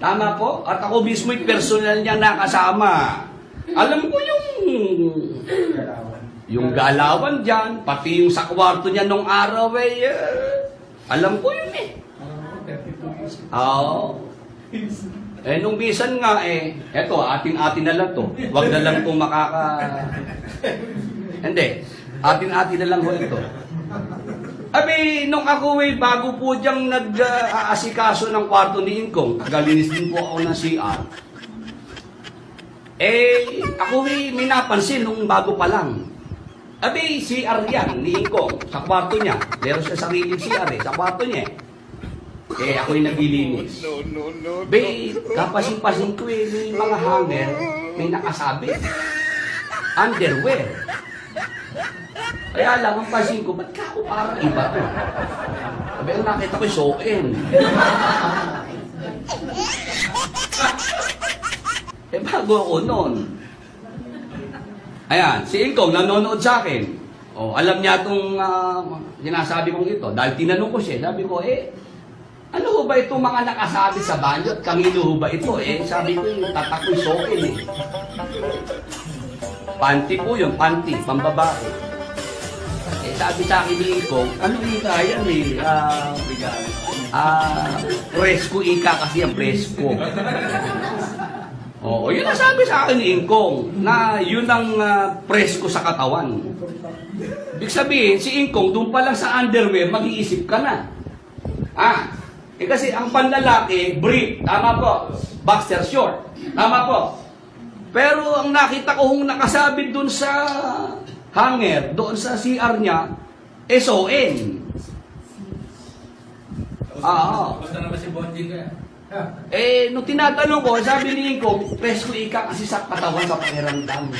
Tama po? At ako mismo'y personal niya nakasama. Alam ko yung galawan dyan, pati yung sa kwarto niya nung araw alam ko yun eh. Oo. Nung bisan nga eto, atin-atin na lang to. Huwag na lang itong Hindi, atin-atin na lang ho ito. Abi, nung ako bago po diyang nag-aasikaso ng kwarto ni Ingkong, tagalinis din po ako ng CR. Ako may napansin nung bago pa lang. Abi, CR yan ni Ingkong, sa kwarto niya. Meron siya sariling CR sa kwarto niya. Ako'y naglilinis. Kapasin-pasin ko may mga hanger, may nakasabit. Underwear. Kaya lang, ang pasin ko, ba't ka ako parang iba to? Sabi, ang nakita ko'y soin. Bago ako noon. Ayan, si Ingkong nanonood sa akin. Alam niya itong sinasabi kong ito. Dahil tinanong ko siya, sabi ko, ano ho ba itong mga nakasabi sa banyo at kanino ho ba ito? Sabi ko, tatakoy soin Panty po yun, panty, pambabae. Sabi sa akin ni Ingkong, ano ika yan presko ika kasi ang presko. Yun ang sabi sa akin ni Ingkong, na yun ang presko sa katawan. Ibig sabihin, si Ingkong, doon pa lang sa underwear, mag-iisip ka na. Kasi ang panlalaki, brief, tama po, boxer short, tama po. Pero ang nakita ko kung nakasabit doon sa hanger, doon sa CR niya, SON. Basta naman si Bonjing ka. Nung tinatanong ko, sabi ni Ingkong, presko ika kasi sa katawan sa pakiramdam.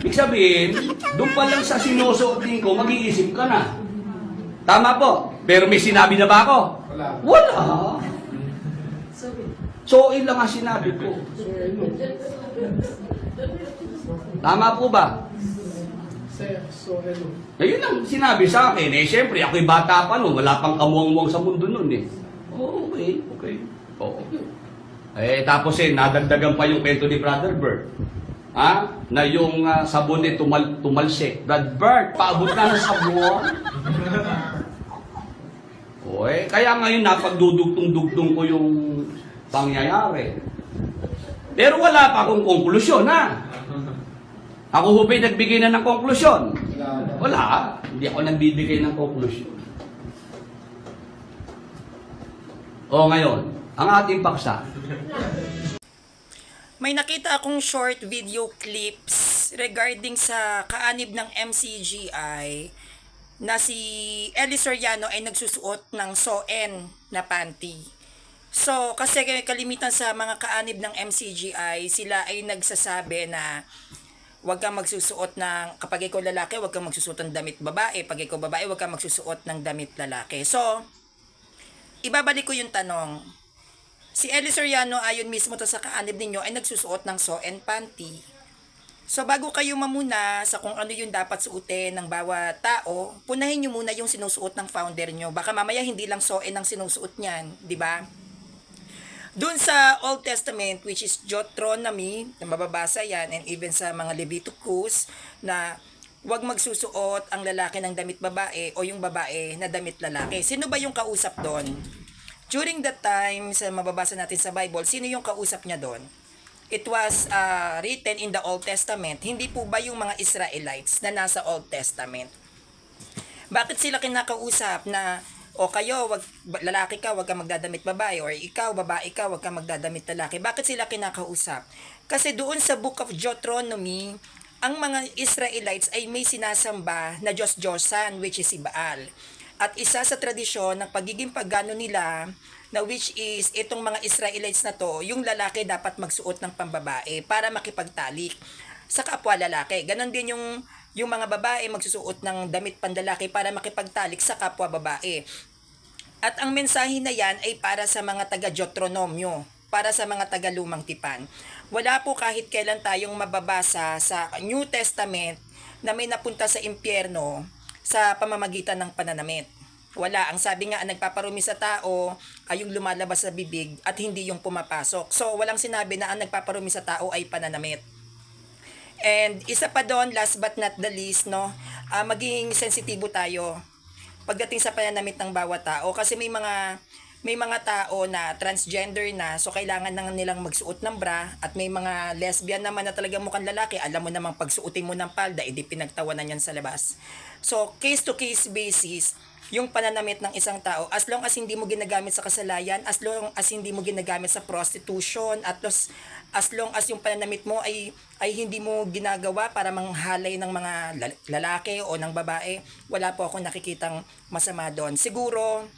Ibig sabihin, doon pa lang sa sinusuot ni Ingkong, mag-iisip ka na. Tama po. Pero may sinabi na ba ako? Wala. SON lang ang sinabi ko. Tama po ba? Yun ang sinabi sa akin. Siyempre, ako'y bata pa noon. Wala pang kamuang-muang sa mundo noon Okay. Tapos nadagdagan pa yung kwento ni Brother Bert. Na yung sabon tumalsik. Brother Bert, paabot na ng sabon. Kaya ngayon napagdudugtong-dugtong ko yung pangyayari. Pero wala pa akong konklusyon, Ako hubay nagbigay na ng konklusyon. Wala. Hindi ako nagbibigay ng konklusyon. Ngayon, ang ating paksa. May nakita akong short video clips regarding sa kaanib ng MCGI na si Ellie Soriano ay nagsusuot ng SON na panty. So, kasi kalimitan sa mga kaanib ng MCGI, sila ay nagsasabi na huwag kang magsusuot ng, kapag ikaw lalaki, huwag kang magsusuot ng damit babae. Pag ikaw babae, huwag kang magsusuot ng damit lalaki. So, ibabalik ko yung tanong. Si Ellie Soriano, ayon mismo to sa kaanib ninyo, ay nagsusuot ng SON panty. So, bago kayo mamuna sa kung ano yung dapat suotin ng bawat tao, punahin nyo muna yung sinusuot ng founder nyo. Baka mamaya hindi lang SON ang sinusuot niyan, di ba? Doon sa Old Testament, which is Deuteronomy, na mababasa yan, and even sa mga Leviticus, na huwag magsusuot ang lalaki ng damit babae o yung babae na damit lalaki. Sino ba yung kausap doon? During that time, sa mababasa natin sa Bible, sino yung kausap niya doon? It was written in the Old Testament. Hindi po ba yung mga Israelites na nasa Old Testament? Bakit sila kinakausap na o kayo, lalaki ka, wag kang magdadamit babae, or ikaw, babae ka, wag kang magdadamit lalaki? Bakit sila kinakausap? Kasi doon sa Book of Deuteronomy, ang mga Israelites ay may sinasamba na Diyos-Diyosan, which is si Baal. At isa sa tradisyon ng pagiging pagano nila, na which is itong mga Israelites na to, yung lalaki dapat magsuot ng pambabae para makipagtalik sa kapwa lalaki. Ganon din yung mga babae magsusuot ng damit pandalaki para makipagtalik sa kapwa babae. At ang mensahe na yan ay para sa mga taga-Deuteronomyo, para sa mga taga-lumang tipan. Wala po kahit kailan tayong mababasa sa New Testament na may napunta sa impyerno sa pamamagitan ng pananamit. Wala. Ang sabi nga, ang nagpaparumi sa tao ay yung lumalabas sa bibig at hindi yung pumapasok. So, walang sinabi na ang nagpaparumi sa tao ay pananamit. And isa pa doon, last but not the least, no, maging sensitibo tayo pagdating sa pananamit ng bawat tao. Kasi may mga tao na transgender na, so kailangan na nilang magsuot ng bra, at may mga lesbian naman na talagang mukhang lalaki, alam mo namang pagsuotin mo ng palda, edi pinagtawanan yan sa labas. So, case to case basis, yung pananamit ng isang tao, as long as hindi mo ginagamit sa kasalayan, as long as hindi mo ginagamit sa prostitution, at as long as yung pananamit mo ay hindi mo ginagawa para manghalay ng mga lalaki o ng babae, wala po akong nakikitang masama doon. Siguro,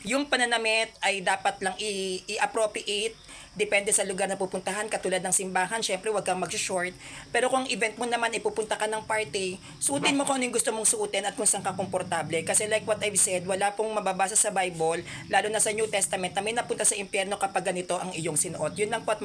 yung pananamit ay dapat lang i-appropriate, depende sa lugar na pupuntahan, katulad ng simbahan, syempre wag kang mag-short. Pero kung event mo naman, ipupunta ka ng party, suotin mo kung ano yung gusto mong suotin at kung saan ka komportable. Kasi like what I've said, wala pong mababasa sa Bible, lalo na sa New Testament, na may napunta sa impyerno kapag ganito ang iyong sinuot. Yun lang po at